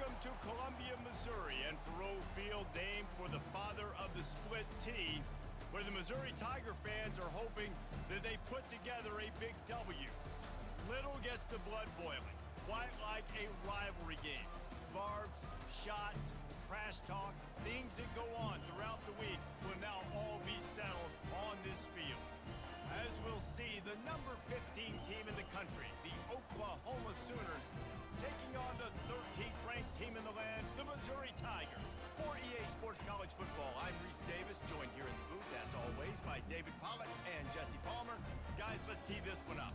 Welcome to Columbia, Missouri, and Faurot Field, named for the father of the split T, where the Missouri Tiger fans are hoping that they put together a big W. Little gets the blood boiling, quite like a rivalry game. Barbs, shots, trash talk, things that go on throughout the week will now all be settled on this field. As we'll see, the number 15 team in the country, the Oklahoma Sooners, taking on the 13th ranked team in the land, the Missouri Tigers. For EA Sports College Football, I'm Reese Davis, joined here in the booth, as always, by David Pollack and Jesse Palmer. Guys, let's tee this one up.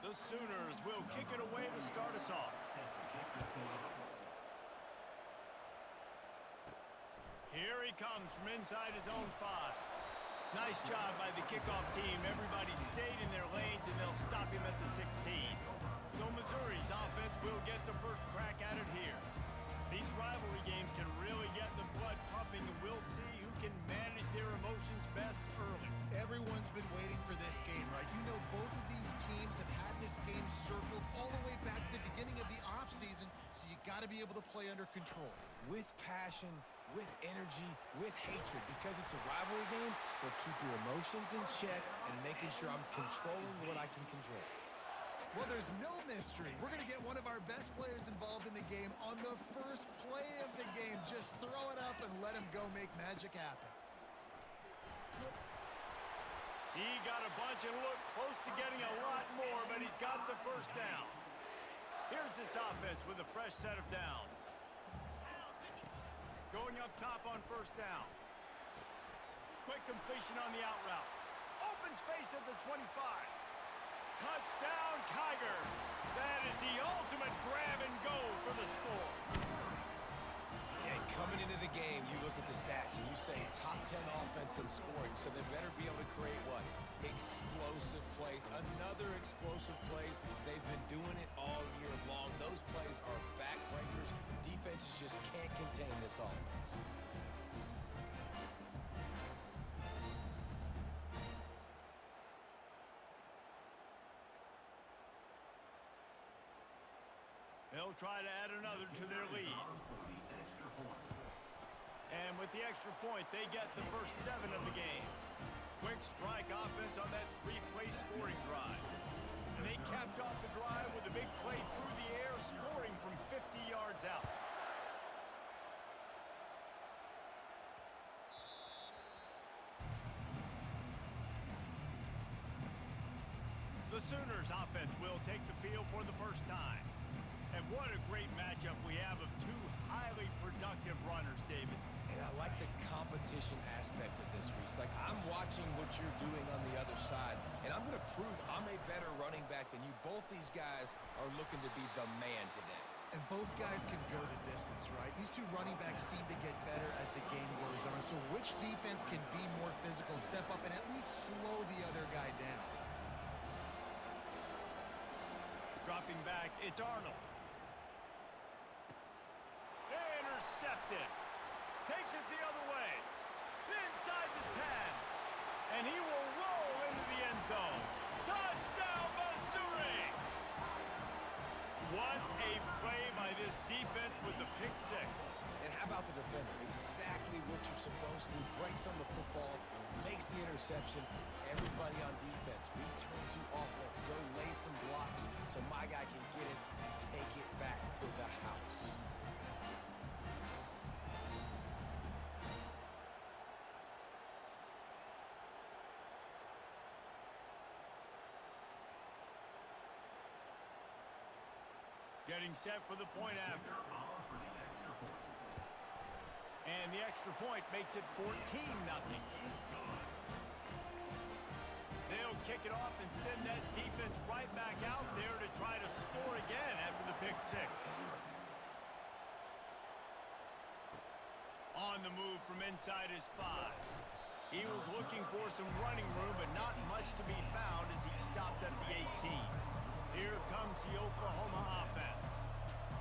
The Sooners will kick it away to start us off. Here he comes from inside his own 5. Nice job by the kickoff team. Everybody stayed in their lanes, and they'll stop him at the 16. So Missouri's offense will get the first crack at it here. These rivalry games can really get the blood pumping, and we'll see who can manage their emotions best early. Everyone's been waiting for this game, right? You know, both of these teams have had this game circled all the way back to the beginning of the offseason, so you got to be able to play under control. With passion, with energy, with hatred, because it's a rivalry game, but keep your emotions in check and making sure I'm controlling what I can control. Well, there's no mystery. We're going to get one of our best players involved in the game on the first play of the game. Just throw it up and let him go make magic happen. He got a bunch and looked close to getting a lot more, but he's got the first down. Here's this offense with a fresh set of downs. Going up top on first down. Quick completion on the out route. Open space at the 25. Touchdown, Tigers! That is the ultimate grab and go for the score. Yeah, coming into the game, you look at the stats and you say top 10 offense in scoring, so they better be able to create what? Explosive plays. Another explosive plays. They've been doing it all year long. Those plays are backbreakers. Defenses just can't contain this offense. They'll try to add another to their lead. And with the extra point, they get the first 7 of the game. Quick strike offense on that 3-play scoring drive. And they capped off the drive with a big play through the air, scoring from 50 yards out. The Sooners offense will take the field for the first time. And what a great matchup we have of 2 highly productive runners, David. And I like the competition aspect of this, Reese. Like, I'm watching what you're doing on the other side, and I'm going to prove I'm a better running back than you. Both these guys are looking to be the man today. And both guys can go the distance, right? These 2 running backs seem to get better as the game goes on. So which defense can be more physical, step up, and at least slow the other guy down? Dropping back, it's Arnold. Intercepted. Takes it the other way. Inside the 10. And he will roll into the end zone. Touchdown, Missouri! What a play by this defense with the pick 6. And how about the defender? Exactly what you're supposed to. Breaks on the football, makes the interception. Everybody on defense, return to offense. Go lay some blocks so my guy can get it and take it back to the house. Getting set for the point after. And the extra point makes it 14-0. They'll kick it off and send that defense right back out there to try to score again after the pick 6. On the move from inside his 5. He was looking for some running room, but not much to be found as he stopped at the 18. Here comes the Oklahoma offense.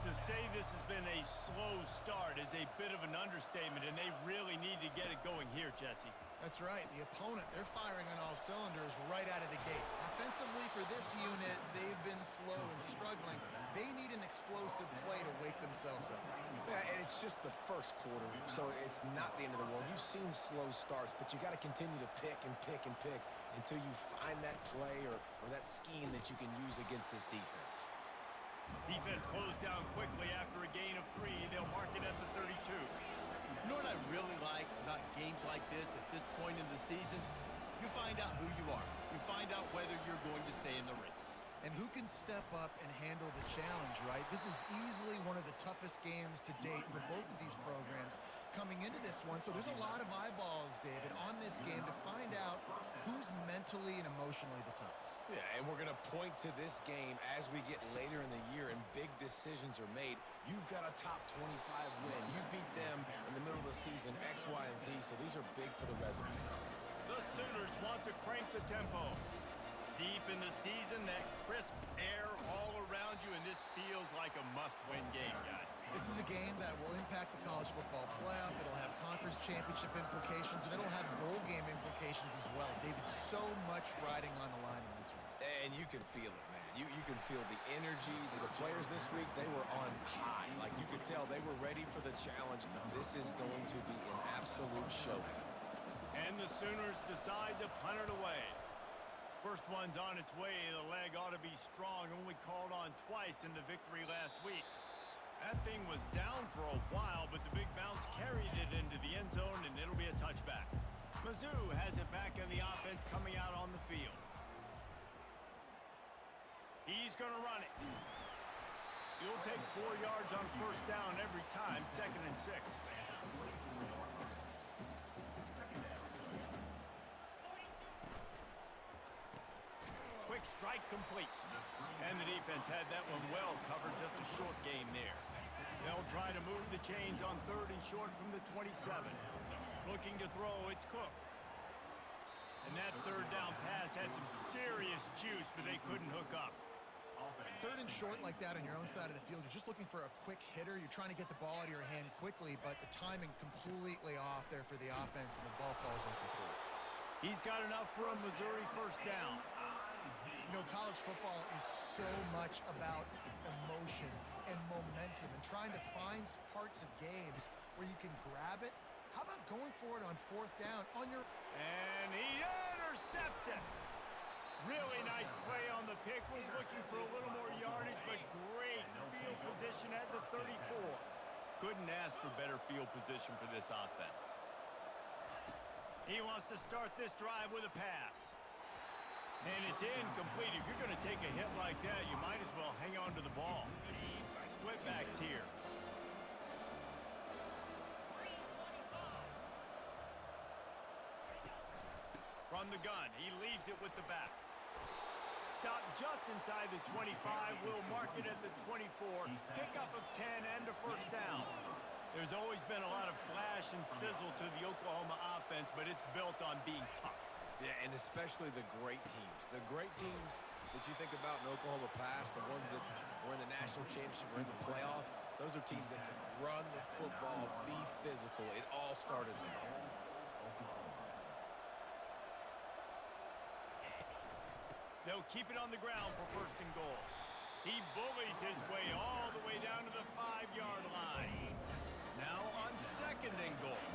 To say this has been a slow start is a bit of an understatement, and they really need to get it going here, Jesse. That's right. The opponent, they're firing on all cylinders right out of the gate. Offensively, for this unit, they've been slow and struggling. They need an explosive play to wake themselves up. Yeah, and it's just the first quarter, so it's not the end of the world. You've seen slow starts, but you got to continue to pick and pick and pick until you find that play or that scheme that you can use against this defense. Defense closed down quickly after a gain of 3. They'll mark it at the 32. You know what I really like about games like this at this point in the season? You find out who you are. You find out whether you're going to stay in the race. And who can step up and handle the challenge, right? This is easily one of the toughest games to date for both of these programs coming into this one. So there's a lot of eyeballs, David, on this game to find out who's mentally and emotionally the toughest. Yeah, and we're going to point to this game as we get later in the year and big decisions are made. You've got a top 25 win. You beat them in the middle of the season, X, Y, and Z, so these are big for the resume. The Sooners want to crank the tempo. Deep in the season, that crisp air all around you, and this feels like a must-win game, guys. This is a game that will impact the college football playoff. It'll have conference championship implications, and it'll have bowl game implications as well. David, so much riding on the line in this one. And you can feel it, man. You can feel the energy. The players this week, they were on high. Like, you could tell they were ready for the challenge. This is going to be an absolute showdown. And the Sooners decide to punt it away. First one's on its way. The leg ought to be strong. Only called on twice in the victory last week. That thing was down for a while, but the big bounce carried it into the end zone, and it'll be a touchback. Mizzou has it back in the offense coming out on the field. He's going to run it. He'll take 4 yards on first down every time, 2nd and 6. Quick strike complete. And the defense had that one well covered, just a short game there. They'll try to move the chains on 3rd and short from the 27. Looking to throw, it's Cook. And that 3rd down pass had some serious juice, but they couldn't hook up. 3rd and short like that on your own side of the field, you're just looking for a quick hitter. You're trying to get the ball out of your hand quickly, but the timing completely off there for the offense, and the ball falls incomplete. He's got enough for a Missouri first down. You know, college football is so much about emotion and momentum and trying to find parts of games where you can grab it. How about going for it on 4th down on your... And he intercepts it. Really nice play on the pick. Was looking for a little more yardage, but great field position at the 34. Couldn't ask for better field position for this offense. He wants to start this drive with a pass. And it's incomplete. If you're going to take a hit like that, you might as well hang on to the ball. Split backs here. From the gun, he leaves it with the back. Stop just inside the 25. Will mark it at the 24. Pickup of 10 and a first down. There's always been a lot of flash and sizzle to the Oklahoma offense, but it's built on being tough. Yeah, and especially the great teams. The great teams that you think about in Oklahoma past, the ones that were in the national championship or in the playoff, those are teams that can run the football, be physical. It all started there. They'll keep it on the ground for 1st and goal. He bullies his way all the way down to the 5-yard line. Now on 2nd and goal.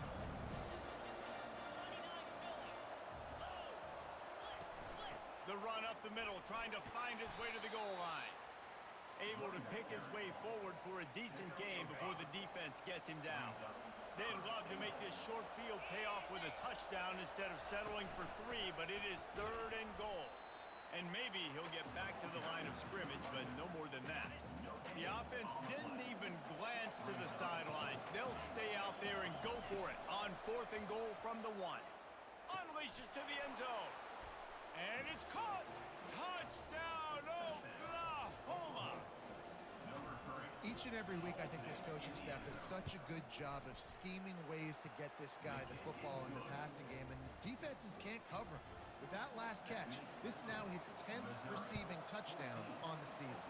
The run up the middle, trying to find his way to the goal line. Able to pick his way forward for a decent game before the defense gets him down. They'd love to make this short field pay off with a touchdown instead of settling for 3, but it is 3rd and goal. And maybe he'll get back to the line of scrimmage, but no more than that. The offense didn't even glance to the sidelines. They'll stay out there and go for it on 4th and goal from the 1. Unleashes to the end zone. And it's caught. Touchdown, Oklahoma. Each and every week, I think this coaching staff does such a good job of scheming ways to get this guy the football in the passing game, and defenses can't cover him. With that last catch, this is now his 10th receiving touchdown on the season.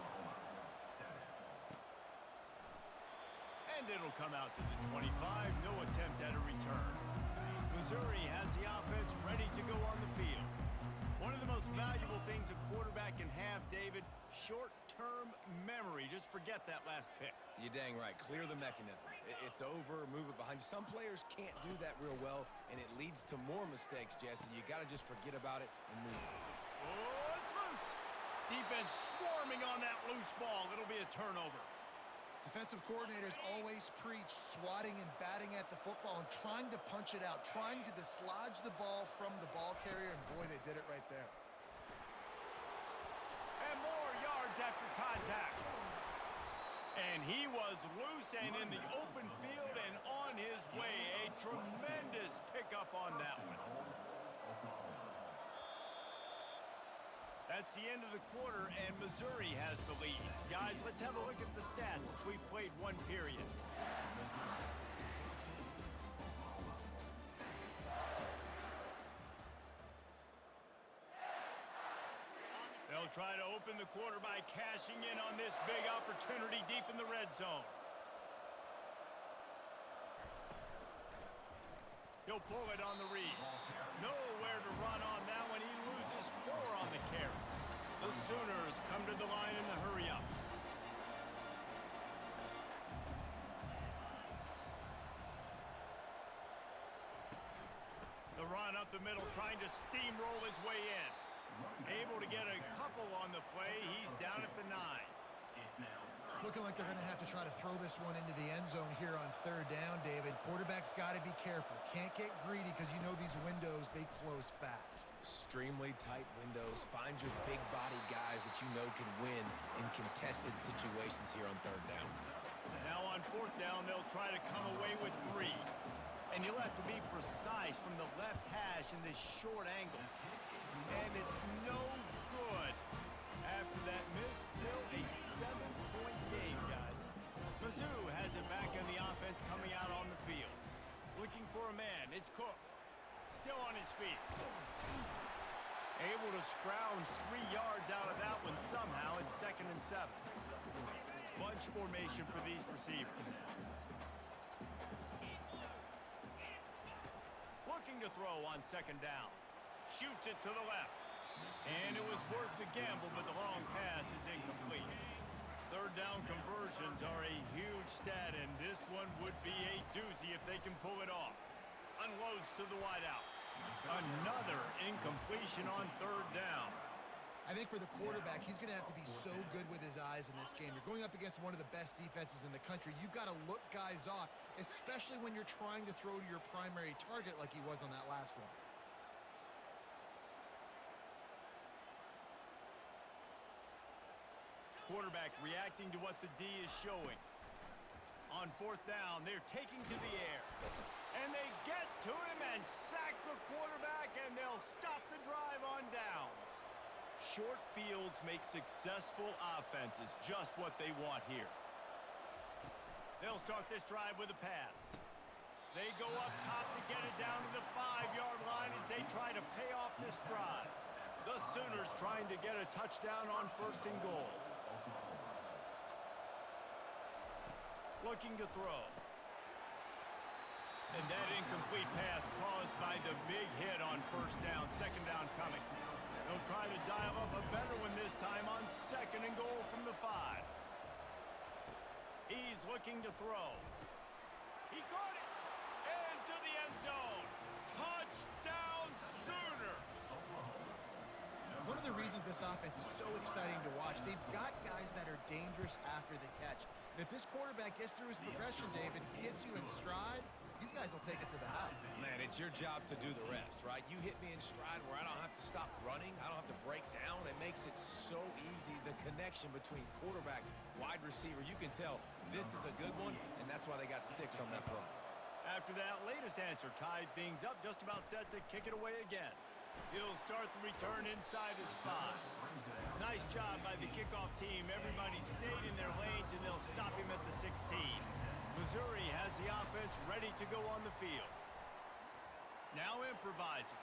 And it'll come out to the 25. No attempt at a return. Missouri has the offense ready to go on the field. One of the most valuable things a quarterback can have, David, short-term memory. Just forget that last pick. You're dang right. Clear the mechanism. It's over. Move it behind you. Some players can't do that real well, and it leads to more mistakes, Jesse. You got to just forget about it and move on. Oh, it's loose. Defense swarming on that loose ball. It'll be a turnover. Defensive coordinators always preach swatting and batting at the football and trying to punch it out, trying to dislodge the ball from the ball carrier, and boy, they did it right there. And more yards after contact. And he was loose and in the open field and on his way. A tremendous pickup on that one. That's the end of the quarter, and Missouri has the lead. Guys, let's have a look at the stats as we've played one period. They'll try to open the quarter by cashing in on this big opportunity deep in the red zone. He'll pull it on the read. Nowhere to run on that one. He loses 4 on the carry. The Sooners come to the line in the hurry-up. The run up the middle, trying to steamroll his way in. Able to get a couple on the play. He's down at the 9. It's looking like they're going to have to try to throw this one into the end zone here on 3rd down, David. Quarterback's got to be careful. Can't get greedy because you know these windows, they close fast. Extremely tight windows. Find your big body guys that you know can win in contested situations here on 3rd down. Now on 4th down, they'll try to come away with 3. And you'll have to be precise from the left hash in this short angle. And it's no good. After that miss, still a 7-point game, guys. Mizzou has it back on the offense coming out on the field. Looking for a man. It's Cook. Still on his feet. Able to scrounge 3 yards out of that one somehow. It's 2nd and 7. Bunch formation for these receivers. Looking to throw on 2nd down. Shoots it to the left. And it was worth the gamble, but the long pass is incomplete. 3rd down conversions are a huge stat, and this one would be a doozy if they can pull it off. Unloads to the wideout. Another incompletion on 3rd down. I think for the quarterback, he's going to have to be so good with his eyes in this game. You're going up against one of the best defenses in the country. You've got to look guys off, especially when you're trying to throw to your primary target like he was on that last one. Quarterback reacting to what the D is showing. On 4th down, they're taking to the air. And they get to him and sack the quarterback, and they'll stop the drive on downs. Short fields make successful offenses just what they want here. They'll start this drive with a pass. They go up top to get it down to the 5-yard line as they try to pay off this drive. The Sooners trying to get a touchdown on 1st and goal. Looking to throw. And that incomplete pass caused by the big hit on 1st down. 2nd down coming. They'll try to dial up a better one this time on 2nd and goal from the 5. He's looking to throw. He caught it. Into the end zone. Touchdown Sooners. One of the reasons this offense is so exciting to watch, they've got guys that are dangerous after the catch. And if this quarterback gets through his progression, David, hits you in stride, these guys will take it to the house. Man, it's your job to do the rest, right? You hit me in stride where I don't have to stop running. I don't have to break down. It makes it so easy. The connection between quarterback, wide receiver, you can tell this is a good one, and that's why they got 6 on that play. After that latest answer tied things up, just about set to kick it away again. He'll start the return inside his 5. Nice job by the kickoff team. Everybody stayed in their lanes, and they'll stop him at the 16. Missouri has the offense ready to go on the field. Now improvising.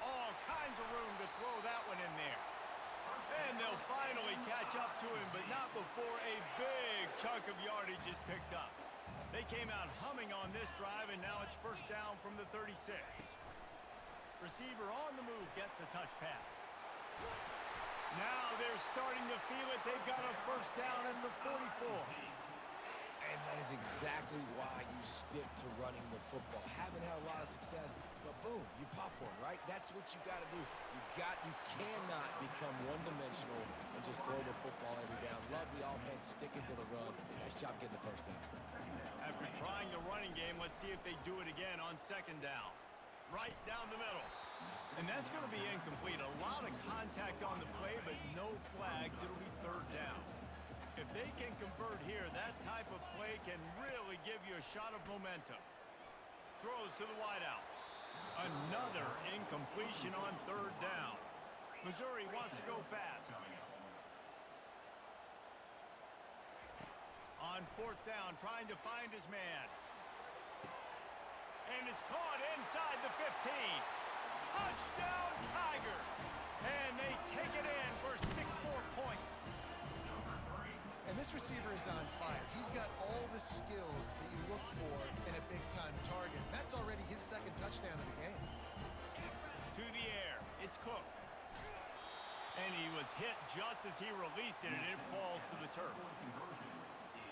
All kinds of room to throw that one in there. And they'll finally catch up to him, but not before a big chunk of yardage is picked up. They came out humming on this drive, and now it's first down from the 36. Receiver on the move gets the touch pass. Now they're starting to feel it. They've got a first down at the 44. And that is exactly why you stick to running the football. Haven't had a lot of success, but boom, you pop one, right? That's what you got to do. You cannot become one-dimensional and just throw the football every down. Love the offense, sticking to the run. Nice job getting the first down. After trying the running game, let's see if they do it again on second down. Right down the middle. And that's going to be incomplete. A lot of contact on the play, but no flags. It'll be third down. If they can convert here, that type of play can really give you a shot of momentum. Throws to the wideout. Another incompletion on third down. Missouri wants to go fast. On fourth down, trying to find his man. And it's caught inside the 15. Touchdown, Tiger! And they take it in for 6 more points. And this receiver is on fire. He's got all the skills that you look for in a big-time target. That's already his second touchdown of the game. To the air, it's Cook. And he was hit just as he released it, and it falls to the turf.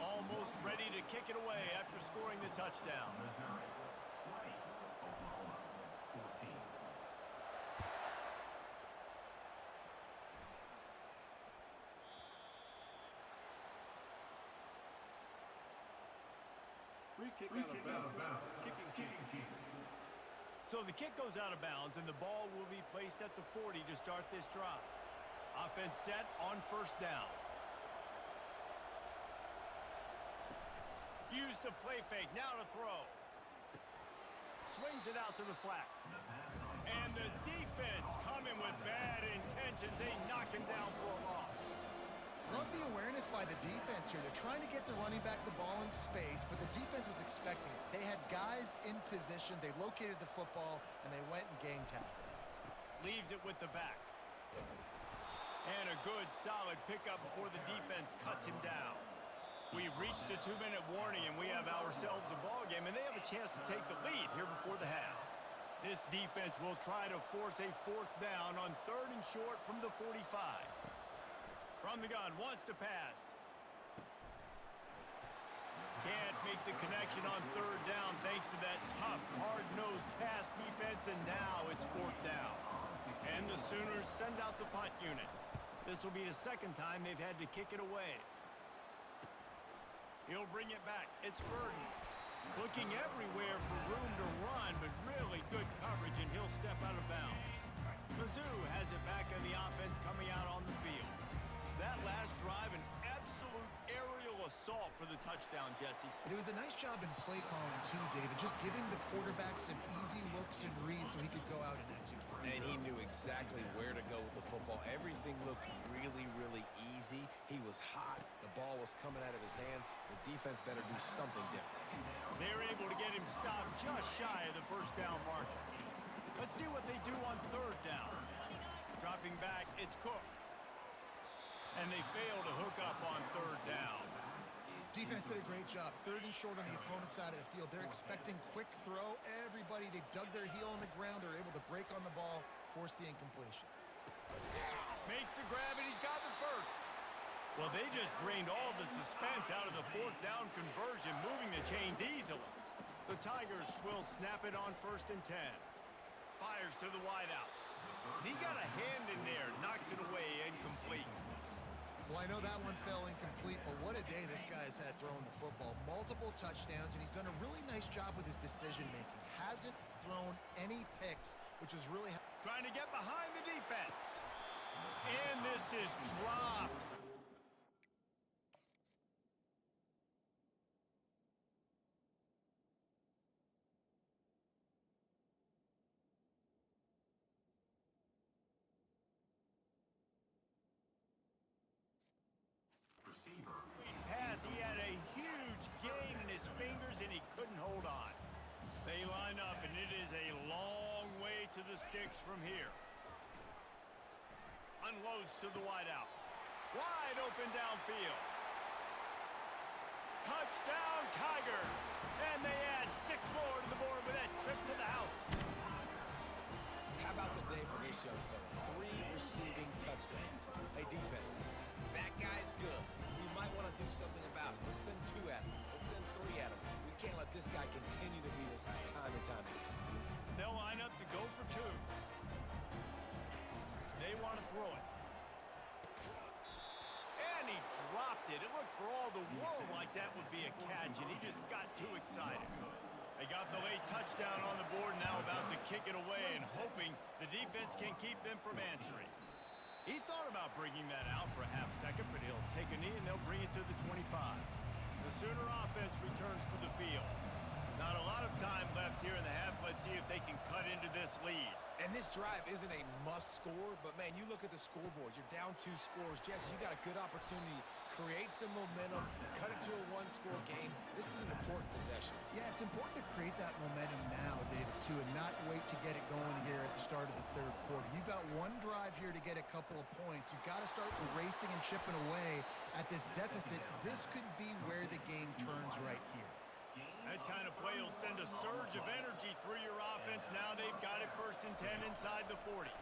Almost ready to kick it away after scoring the touchdown. Free kick out of bounds. Kicking team. So the kick goes out of bounds, and the ball will be placed at the 40 to start this drive. Offense set on first down. Use the play fake, now to throw. Swings it out to the flat. And the defense coming with bad intentions. They knock him down for a loss. Love the awareness by the defense here. They're trying to get the running back the ball in space, but the defense was expecting it. They had guys in position. They located the football, and they went and gang tackled. Leaves it with the back. And a good, solid pickup before the defense cuts him down. We've reached the 2-minute warning, and we have ourselves a ball game, and they have a chance to take the lead here before the half. This defense will try to force a fourth down on 3rd and short from the 45. From the gun, wants to pass. Can't make the connection on 3rd down thanks to that tough, hard-nosed pass defense, and now it's 4th down. And the Sooners send out the punt unit. This will be the second time they've had to kick it away. He'll bring it back. It's Burden. Looking everywhere for room to run, but really good coverage, and he'll step out of bounds. Mizzou has it back on the offense coming out on the field. That last drive, an absolute aerial assault for the touchdown, Jesse. And it was a nice job in play calling, too, David, just giving the quarterback some easy looks and reads so he could go out and execute. And he knew exactly where to go with the football. Everything looked really, really easy. He was hot. The ball was coming out of his hands. The defense better do something different. They're able to get him stopped just shy of the first down marker. Let's see what they do on 3rd down. Dropping back, it's Cook. And they fail to hook up on 3rd down. Defense did a great job. 3rd and short on the opponent's side of the field. They're expecting quick throw. Everybody, they dug their heel on the ground. They're able to break on the ball, force the incompletion. Makes the grab, and he's got the first. Well, they just drained all the suspense out of the 4th down conversion, moving the chains easily. The Tigers will snap it on 1st and 10. Fires to the wideout. He got a hand in there, knocks it away, incomplete. Well, I know that one fell incomplete, but what a day this guy's had throwing the football. Multiple touchdowns, and he's done a really nice job with his decision-making. Hasn't thrown any picks, which is really... Trying to get behind the defense. And this is dropped. Pass, he had a huge gain in his fingers, and he couldn't hold on. They line up, and it is a long way to the sticks from here. Unloads to the wideout. Wide open downfield. Touchdown, Tigers! And they add 6 more to the board with that trip to the house. How about the day for this young fella? 3 receiving touchdowns. Hey, defense, that guy's good. We might want to do something about it. Let's send 2 at him. Let's send 3 at him. We can't let this guy continue to beat us time and time again. They'll line up to go for 2. They want to throw it. And he dropped it. It looked for all the world like that would be a catch, and he just got too excited. They got the late touchdown on the board, now about to kick it away and hoping the defense can keep them from answering. He thought about bringing that out for a half second, but he'll take a knee and they'll bring it to the 25. The Sooner offense returns to the field. Not a lot of time left here in the half. Let's see if they can cut into this lead. And this drive isn't a must score, but man, you look at the scoreboard. You're down 2 scores. Jesse, you got a good opportunity. Create some momentum. Cut it to a 1-score game. This is an important possession. Yeah, it's important to create that momentum now, David, too, and not wait to get it going here at the start of the 3rd quarter. You've got 1 drive here to get a couple of points. You've got to start erasing and chipping away at this deficit. This could be where the game turns right here. That kind of play will send a surge of energy through your offense. Now they've got it 1st and 10 inside the 40.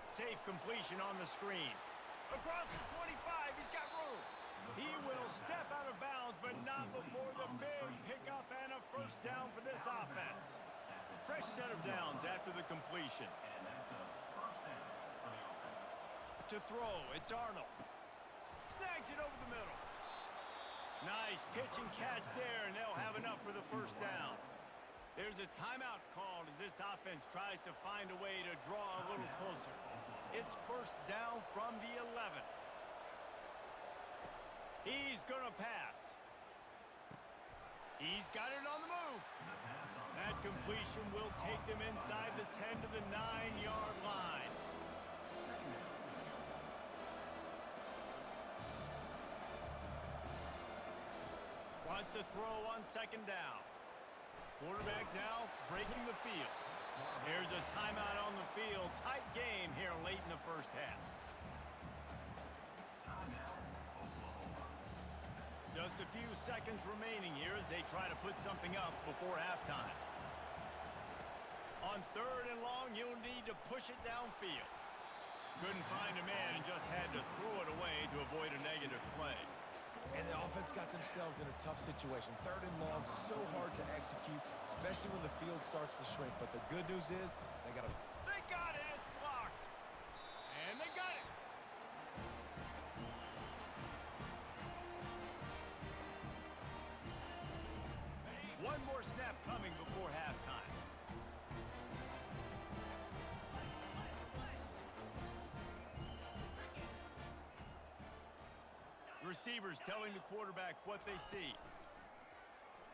Safe completion on the screen. Across the 25, he's got room. He will step out of bounds, but not before the big pickup and a 1st down for this offense. Fresh set of downs after the completion. To throw, it's Arnold. Snags it over the middle. Nice pitch and catch there, and they'll have enough for the 1st down. There's a timeout called as this offense tries to find a way to draw a little closer. It's 1st down from the 11. He's going to pass. He's got it on the move. That completion will take them inside the 10 to the 9-yard line. Wants to throw on 2nd down. Quarterback now breaking the field. There's a timeout on the field. Tight game here late in the 1st half. Just a few seconds remaining here as they try to put something up before halftime. On 3rd and long, you'll need to push it downfield. Couldn't find a man and just had to throw it away to avoid a negative play. And the offense got themselves in a tough situation. 3rd and long, so hard to execute, especially when the field starts to shrink. But the good news is they got it. It's blocked. And they got it. One more snap coming before halftime. Receivers telling the quarterback what they see.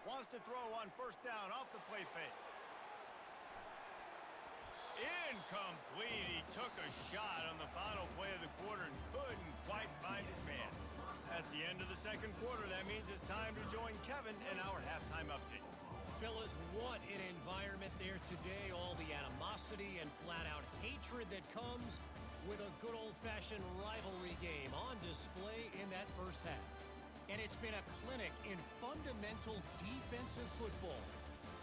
Wants to throw on 1st down off the play fake. Incomplete. He took a shot on the final play of the quarter and couldn't quite find his man. That's the end of the 2nd quarter. That means it's time to join Kevin in our halftime update. Fellas, what an environment there today. All the animosity and flat-out hatred that comes with a good old-fashioned rivalry game on display in that 1st half. And it's been a clinic in fundamental defensive football.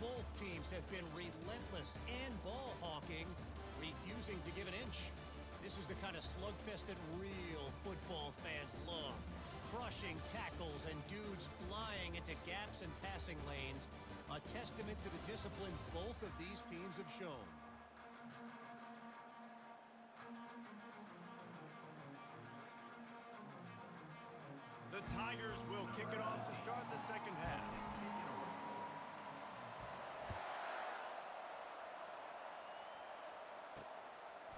Both teams have been relentless and ball hawking, refusing to give an inch. This is the kind of slugfest that real football fans love. Crushing tackles and dudes flying into gaps and passing lanes. A testament to the discipline both of these teams have shown. The Tigers will kick it off to start the 2nd half.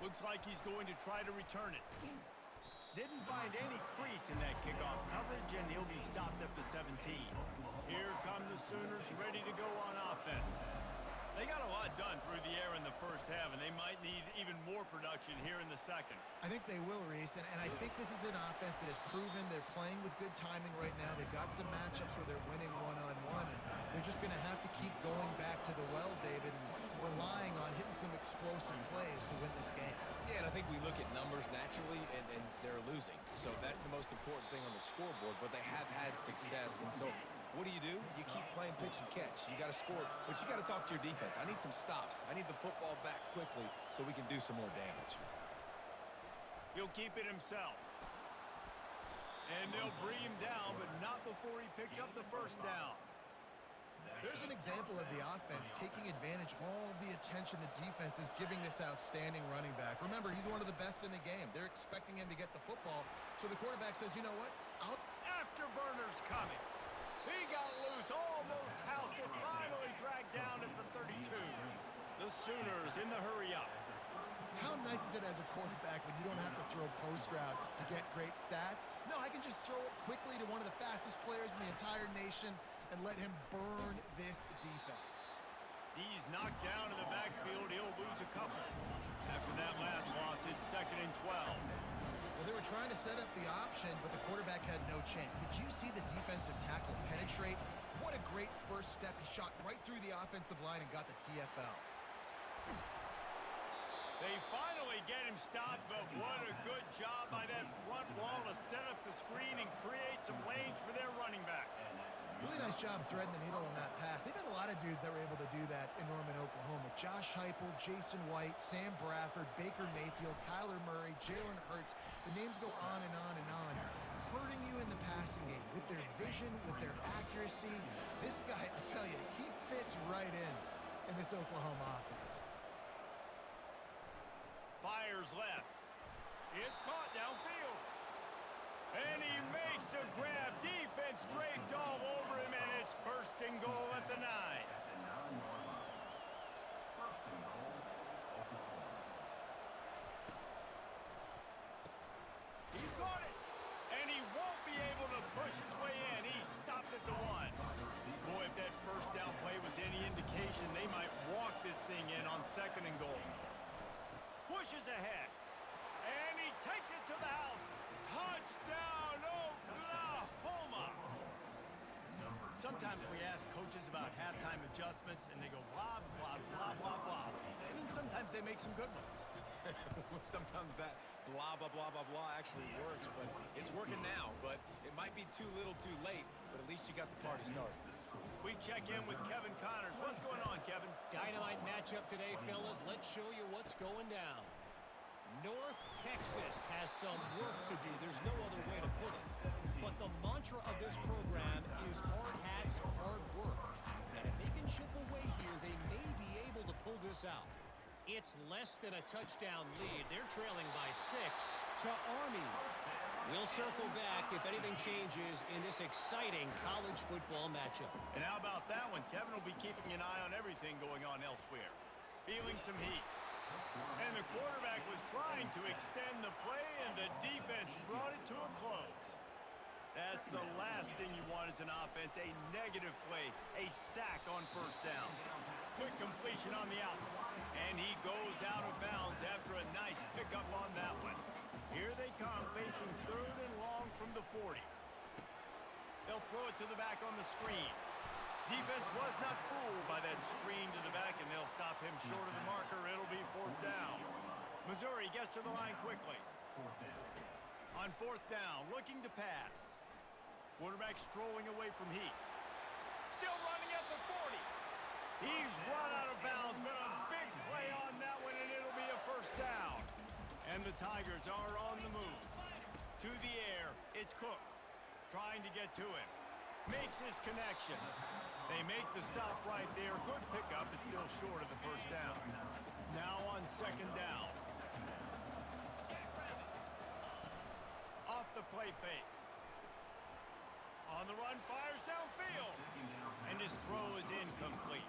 Looks like he's going to try to return it. Didn't find any crease in that kickoff coverage, and he'll be stopped at the 17. Here come the Sooners ready to go on offense. They got a lot done through the air in the first half, and they might need even more production here in the second. I think they will, Reese, and I think this is an offense that has proven they're playing with good timing right now. They've got some matchups where they're winning one-on-one, and they're just going to have to keep going back to the well, David, and relying on hitting some explosive plays to win this game. Yeah, and I think we look at numbers naturally, and they're losing. So that's the most important thing on the scoreboard, but they have had success, and so what do? You keep playing pitch and catch. You got to score, but you got to talk to your defense. I need some stops. I need the football back quickly so we can do some more damage. He'll keep it himself. And they'll bring him down, but not before he picks up the first down. There's an example of the offense taking advantage of all the attention the defense is giving this outstanding running back. Remember, he's one of the best in the game. They're expecting him to get the football, so the quarterback says, you know what? Afterburner's coming. He got loose, almost housed it, finally dragged down at the 32. The Sooners in the hurry-up. How nice is it as a quarterback when you don't have to throw post routes to get great stats? No, I can just throw it quickly to one of the fastest players in the entire nation and let him burn this defense. He's knocked down in the backfield. He'll lose a couple. After that last loss, it's 2nd and 12. Well, they were trying to set up the option, but the quarterback had no chance. Did you see the defensive tackle penetrate? What a great first step. He shot right through the offensive line and got the TFL. They finally get him stopped, but what a good job by that front wall to set up the screen and create some lanes for their running back. Really nice job threading the needle on that pass. They've had a lot of dudes that were able to do that in Norman, Oklahoma. Josh Heupel, Jason White, Sam Bradford, Baker Mayfield, Kyler Murray, Jalen Hurts. The names go on and on and on. Hurting you in the passing game with their vision, with their accuracy. This guy, I tell you, he fits right in this Oklahoma offense. Fires left. It's caught downfield. And he makes a grab. Defense draped all over him, and it's 1st and goal at the 9. He got it, and he won't be able to push his way in. He stopped at the 1. Boy, if that first down play was any indication, they might walk this thing in on 2nd and goal. Pushes ahead, and he takes it to the house. Touchdown, Oklahoma! Sometimes we ask coaches about halftime adjustments, and they go blah, blah, blah, blah, blah. And then sometimes they make some good ones. Sometimes that blah, blah, blah, blah, blah actually works, but it's working now. But it might be too little too late, but at least you got the party started. We check in with Kevin Connors. What's going on, Kevin? Dynamite matchup today, fellas. Let's show you what's going down. North Texas has some work to do. There's no other way to put it. But the mantra of this program is hard hats, hard work. And if they can chip away here, they may be able to pull this out. It's less than a touchdown lead. They're trailing by 6 to Army. We'll circle back if anything changes in this exciting college football matchup. And how about that one? Kevin will be keeping an eye on everything going on elsewhere. Feeling some heat. And the quarterback was trying to extend the play, and the defense brought it to a close. That's the last thing you want as an offense, a negative play, a sack on 1st down. Quick completion on the out, and he goes out of bounds after a nice pickup on that one. Here they come, facing 3rd and long from the 40. They'll throw it to the back on the screen. Defense was not fooled by that screen to the back, and they'll stop him short of the marker. It'll be 4th down. Missouri gets to the line quickly. On 4th down, looking to pass. Quarterback strolling away from Heat. Still running at the 40. He's run out of bounds, but a big play on that one, and it'll be a 1st down. And the Tigers are on the move. To the air, it's Cook. Trying to get to him. Makes his connection. They make the stop right there. Good pickup. It's still short of the 1st down. Now on 2nd down. Off the play fake. On the run, fires downfield. And his throw is incomplete.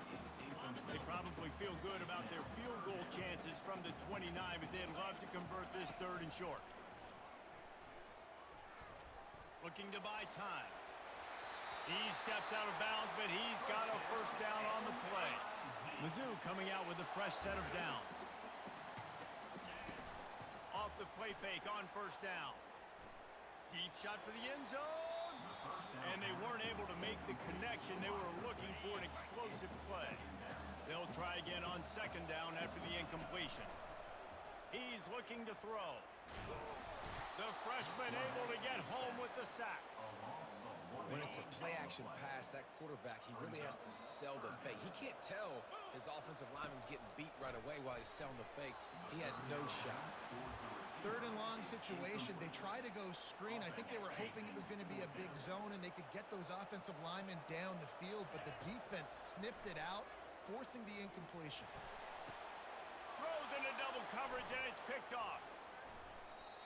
They probably feel good about their field goal chances from the 29, but they'd love to convert this 3rd and short. Looking to buy time. He steps out of bounds, but he's got a 1st down on the play. Mizzou coming out with a fresh set of downs. Off the play fake on first down. Deep shot for the end zone. And they weren't able to make the connection. They were looking for an explosive play. They'll try again on second down after the incompletion. He's looking to throw. The freshman able to get home with the sack. When it's a play-action pass, that quarterback, he really has to sell the fake. He can't tell his offensive lineman's getting beat right away while he's selling the fake. He had no shot. Third and long situation. They try to go screen. I think they were hoping it was going to be a big zone and they could get those offensive linemen down the field, but the defense sniffed it out, forcing the incompletion. Throws into double coverage and it's picked off.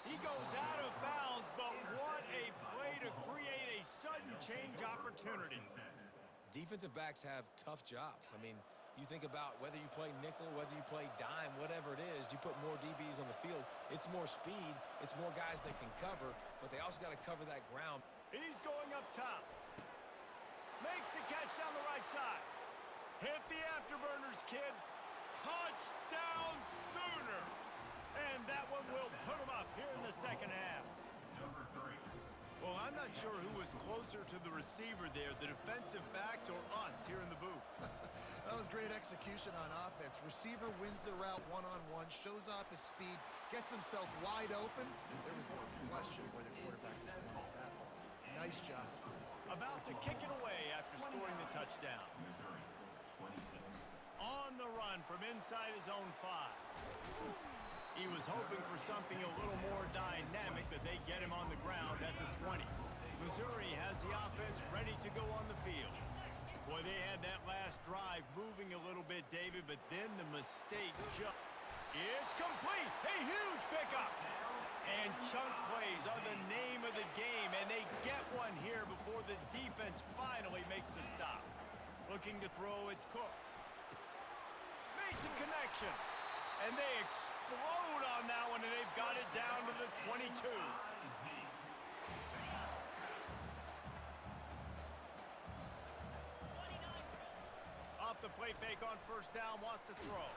He goes out of bounds, but what a play to create a sudden change opportunity. Defensive backs have tough jobs. I mean, you think about whether you play nickel, whether you play dime, whatever it is, you put more DBs on the field. It's more speed. It's more guys that can cover, but they also got to cover that ground. He's going up top. Makes the catch down the right side. Hit the afterburners, kid. Touchdown Sooners. And that one will put them up here in the second half. Well, I'm not sure who was closer to the receiver there, the defensive backs or us here in the booth. That was great execution on offense. Receiver wins the route one-on-one, shows off his speed, gets himself wide open. There was no question where the quarterback was going with that ball. Nice job. About to kick it away after scoring the touchdown. On the run from inside his own 5. He was hoping for something a little more dynamic, but they get him on the ground at the 20. Missouri has the offense ready to go on the field. Boy, they had that last drive moving a little bit, David, but then the mistake just... It's complete! A huge pickup! And chunk plays are the name of the game, and they get one here before the defense finally makes the stop. Looking to throw, it's Cook. Makes a connection. And they explode on that one, and they've got it down to the 22. Off the play fake on first down, wants to throw.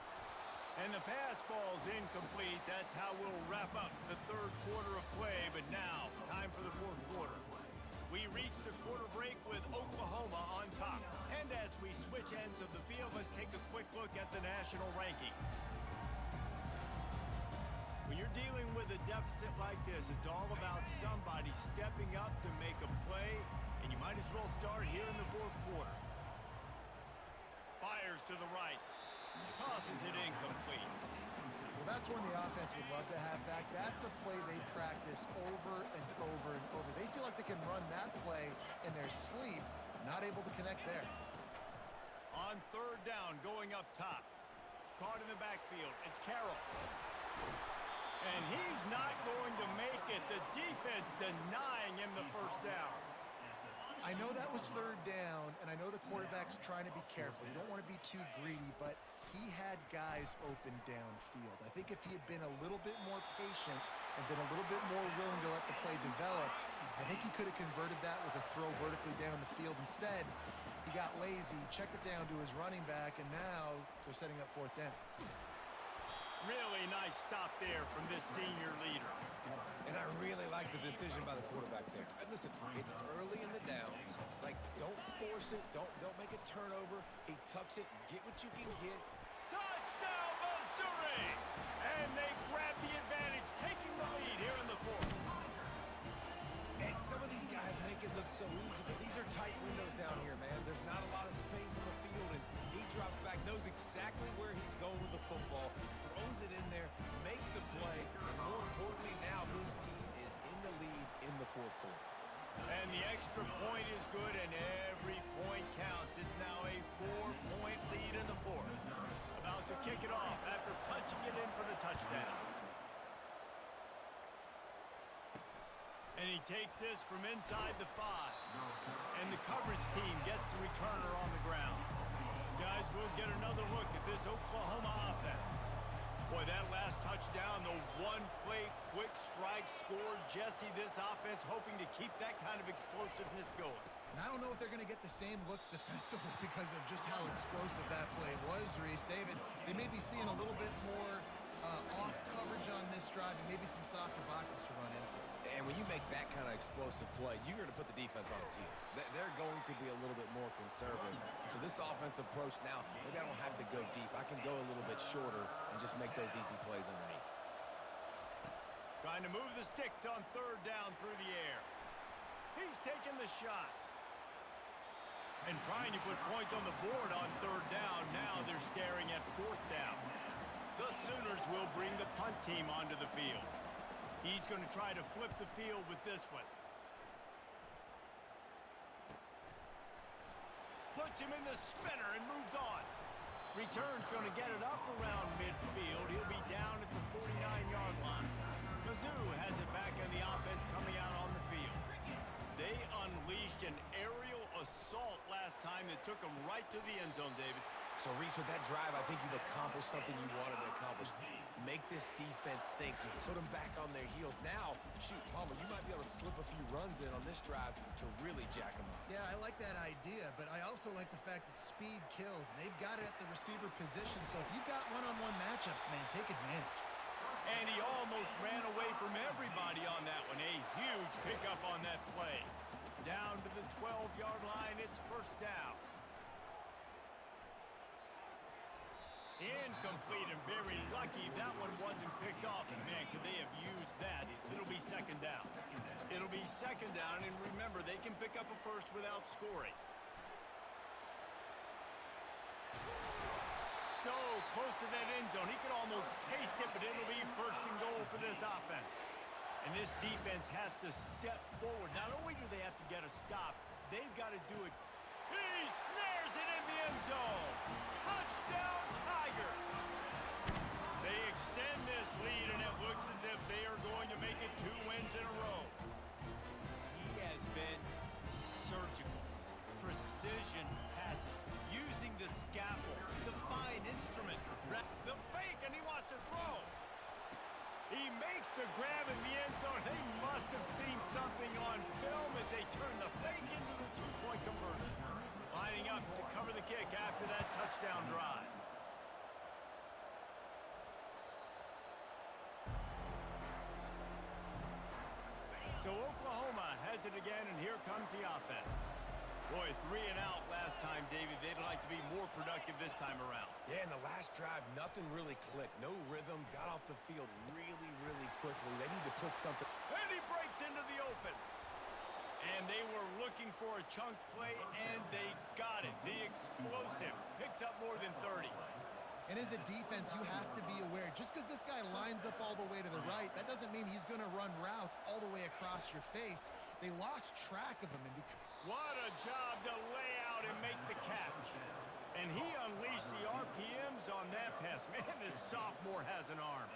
And the pass falls incomplete. That's how we'll wrap up the third quarter of play. But now, time for the fourth quarter. We reach the quarter break with Oklahoma on top. And as we switch ends of the field, let's take a quick look at the national rankings. When you're dealing with a deficit like this, it's all about somebody stepping up to make a play, and you might as well start here in the fourth quarter. Fires to the right. Tosses it incomplete. Well, that's one the offense would love to have back. That's a play they practice over and over and over. They feel like they can run that play in their sleep, not able to connect there. On third down, going up top. Caught in the backfield. It's Carroll. And he's not going to make it. The defense denying him the first down. I know that was third down, and I know the quarterback's trying to be careful. You don't want to be too greedy, but he had guys open downfield. I think if he had been a little bit more patient and been a little bit more willing to let the play develop, I think he could have converted that with a throw vertically down the field. Instead, he got lazy, checked it down to his running back, and now they're setting up fourth down. Really nice stop there from this senior leader. And I really like the decision by the quarterback there. And listen, it's early in the downs. Like, don't force it. Don't make a turnover. He tucks it. Get what you can get. Touchdown, Missouri! And they grab the advantage, taking the lead here in the fourth. And some of these guys make it look so easy, but these are tight windows down here, man. There's not a lot of space in the field, and he drops back, knows exactly where he's going with the football, throws it in there, makes the play, and more importantly now, his team is in the lead in the fourth quarter. And the extra point is good, and every point counts. It's now a 4-point lead in the fourth. About to kick it off after punching it in for the touchdown. And he takes this from inside the 5. And the coverage team gets the returner on the ground. Guys, we'll get another look at this Oklahoma offense. Boy, that last touchdown, the one-play quick strike scored. Jesse, this offense hoping to keep that kind of explosiveness going. And I don't know if they're going to get the same looks defensively because of just how explosive that play was, Reese. David, they may be seeing a little bit more off coverage on this drive and maybe some softer boxes to run into. And when you make that kind of explosive play, you're going to put the defense on its heels. They're going to be a little bit more conservative. So this offensive approach now, maybe I don't have to go deep. I can go a little bit shorter and just make those easy plays underneath. Trying to move the sticks on third down through the air. He's taking the shot. And trying to put points on the board on third down. Now they're staring at fourth down. The Sooners will bring the punt team onto the field. He's going to try to flip the field with this one. Puts him in the spinner and moves on. Return's going to get it up around midfield. He'll be down at the 49-yard line. Mizzou has it back on the offense coming out on the field. They unleashed an aerial assault last time that took them right to the end zone, David. So, Reese, with that drive, I think you've accomplished something you wanted to accomplish. Make this defense think. You put them back on their heels. Now, shoot, Palmer, you might be able to slip a few runs in on this drive to really jack them up. Yeah, I like that idea, but I also like the fact that speed kills. And they've got it at the receiver position, so if you've got one-on-one matchups, man, take advantage. And he almost ran away from everybody on that one. A huge pickup on that play. Down to the 12-yard line, it's first down. Incomplete and very lucky that one wasn't picked off. And, man, could they have used that? It'll be second down. It'll be second down, and remember, they can pick up a first without scoring. So close to that end zone. He could almost taste it, but it'll be first and goal for this offense. And this defense has to step forward. Not only do they have to get a stop, they've got to do it. He snares it in the end zone. Touchdown, Tiger. They extend this lead, and it looks as if they are going to make it 2 wins in a row. He has been surgical. Precision passes. Using the scalpel. The fine instrument. The fake, and he wants to throw. He makes the grab in the end zone. They must have seen something on film as they turn the fake into the two-point conversion. Lining up to cover the kick after that touchdown drive. So Oklahoma has it again, and here comes the offense. Boy, 3 and out last time, David. They'd like to be more productive this time around. Yeah, in the last drive, nothing really clicked. No rhythm, got off the field really, really quickly. They need to put something. And he breaks into the open. And they were looking for a chunk play, and they got it. The explosive picks up more than 30. And as a defense, you have to be aware. Just because this guy lines up all the way to the right, that doesn't mean he's going to run routes all the way across your face. They lost track of him. And what a job to lay out and make the catch. And he unleashed the RPMs on that pass. Man, this sophomore has an arm.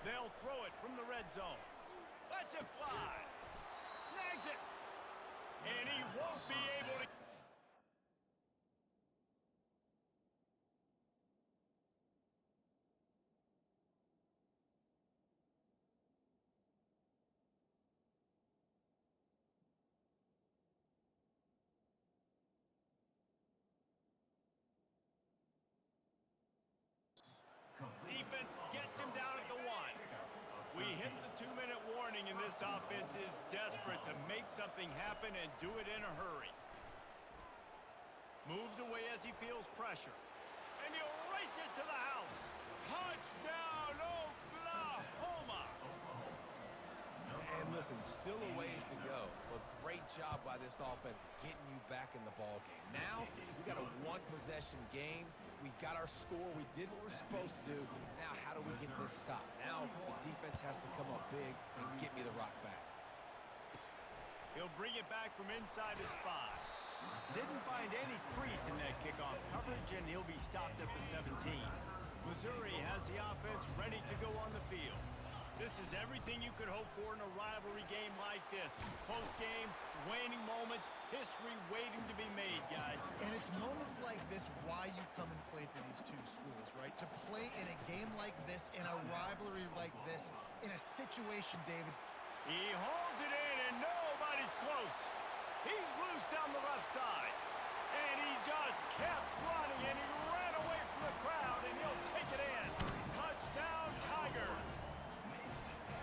They'll throw it from the red zone. Lets it fly. Snags it. And he won't be able to. Defense gets him down at the 1. We hit the 2-minute warning, and this offense is desperate to make something happen and do it in a hurry. Moves away as he feels pressure. And he'll race it to the house. Touchdown, Oklahoma! And listen, still a ways to go, but great job by this offense getting you back in the ball game. Now, we got a one-possession game. We got our score. We did what we're supposed to do. Now, how do we get this stopped? Now, the defense has to come up big and get me the rock back. He'll bring it back from inside his 5. Didn't find any crease in that kickoff coverage, and he'll be stopped at the 17. Missouri has the offense ready to go on the field. This is everything you could hope for in a rivalry game like this. Close game, waning moments, history waiting to be made, guys. And it's moments like this why you come and play for these two schools, right? To play in a game like this, in a rivalry like this, in a situation, David. He holds it in, and nobody's close. He's loose down the left side. And he just kept running, and he ran away from the crowd, and he'll take it in. Touchdown, Tiger.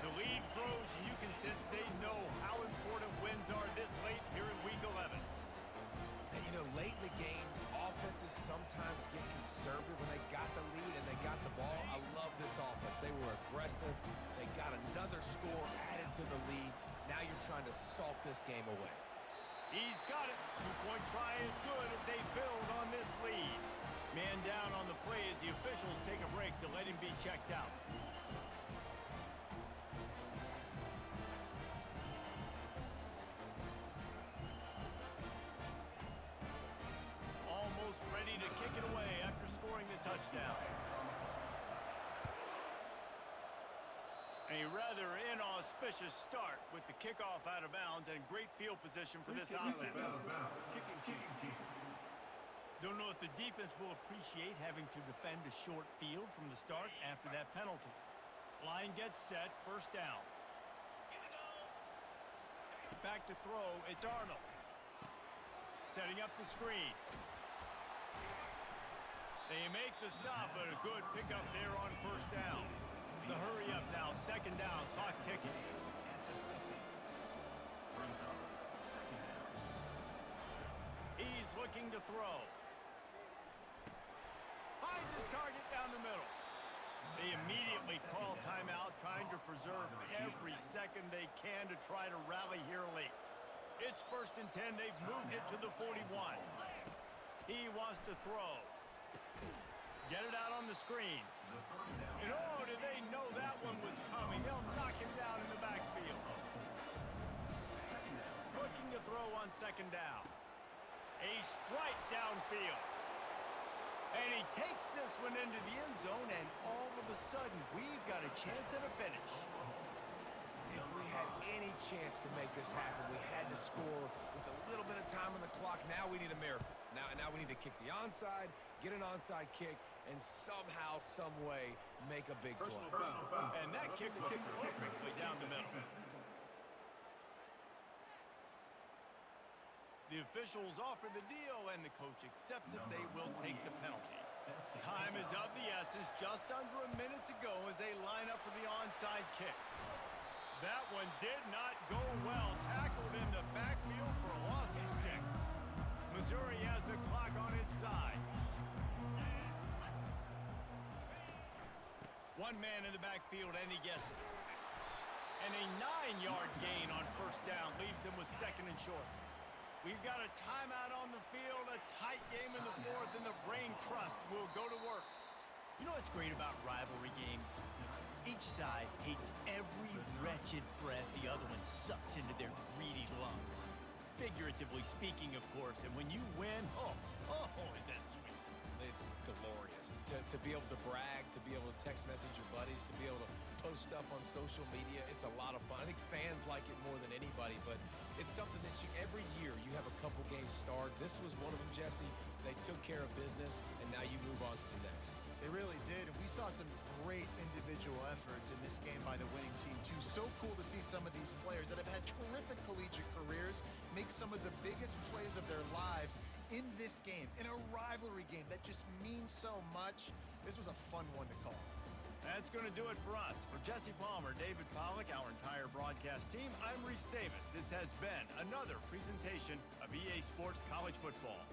The lead grows, and you can sense they know how important wins are this late here in Week 11. And, you know, late in the games, offenses sometimes get conservative when they got the lead and they got the ball. I love this offense. They were aggressive. They got another score added to the lead. Now you're trying to salt this game away. He's got it. Two-point try as good as they build on this lead. Man down on the play as the officials take a break to let him be checked out. Almost ready to kick it away after scoring the touchdown. A rather inauspicious start with the kickoff out of bounds and great field position for this offense. Out of bounds. Kicking team. Don't know if the defense will appreciate having to defend a short field from the start after that penalty. Line gets set, first down. Back to throw, it's Arnold. Setting up the screen. They make the stop, but a good pickup there on first down. The hurry up now, second down, clock ticking. He's looking to throw. Finds his target down the middle. They immediately call timeout, trying to preserve every second they can to try to rally here late. It's 1st and 10. They've moved it to the 41. He wants to throw. Get it out on the screen. And oh, did they know that one was coming? They'll knock him down in the backfield. Looking to throw on second down. A strike downfield. And he takes this one into the end zone, and all of a sudden, we've got a chance at a finish. If we had any chance to make this happen, we had to score with a little bit of time on the clock. Now we need a miracle. Now we need to kick the onside, get an onside kick, and somehow, some way, make a big play. And that kick was perfectly down the middle. The officials offer the deal, and the coach accepts it. They will take the penalties. Time is of the essence. Just under a minute to go as they line up for the onside kick. That one did not go well. Tackled in the backfield for a loss of 6. Missouri has the clock on its side. One man in the backfield, and he gets it. And a 9-yard gain on first down leaves them with second and short. We've got a timeout on the field, a tight game in the 4th, and the brain trust will go to work. You know what's great about rivalry games? Each side hates every wretched breath the other one sucks into their greedy lungs. Figuratively speaking, of course, and when you win, oh, is that sweet. It's glorious. To be able to brag, to be able to text message your buddies, to be able to post stuff on social media, it's a lot of fun. I think fans like it more than anybody, but it's something that every year you have a couple games start. This was one of them, Jesse. They took care of business, and now you move on to the next. They really did, and we saw some great individual efforts in this game by the winning team, too. So cool to see some of these players that have had terrific collegiate careers make some of the biggest plays of their lives in this game, in a rivalry game that just means so much. This was a fun one to call. That's going to do it for us. For Jesse Palmer, David Pollack, our entire broadcast team, I'm Reese Davis. This has been another presentation of EA Sports College Football.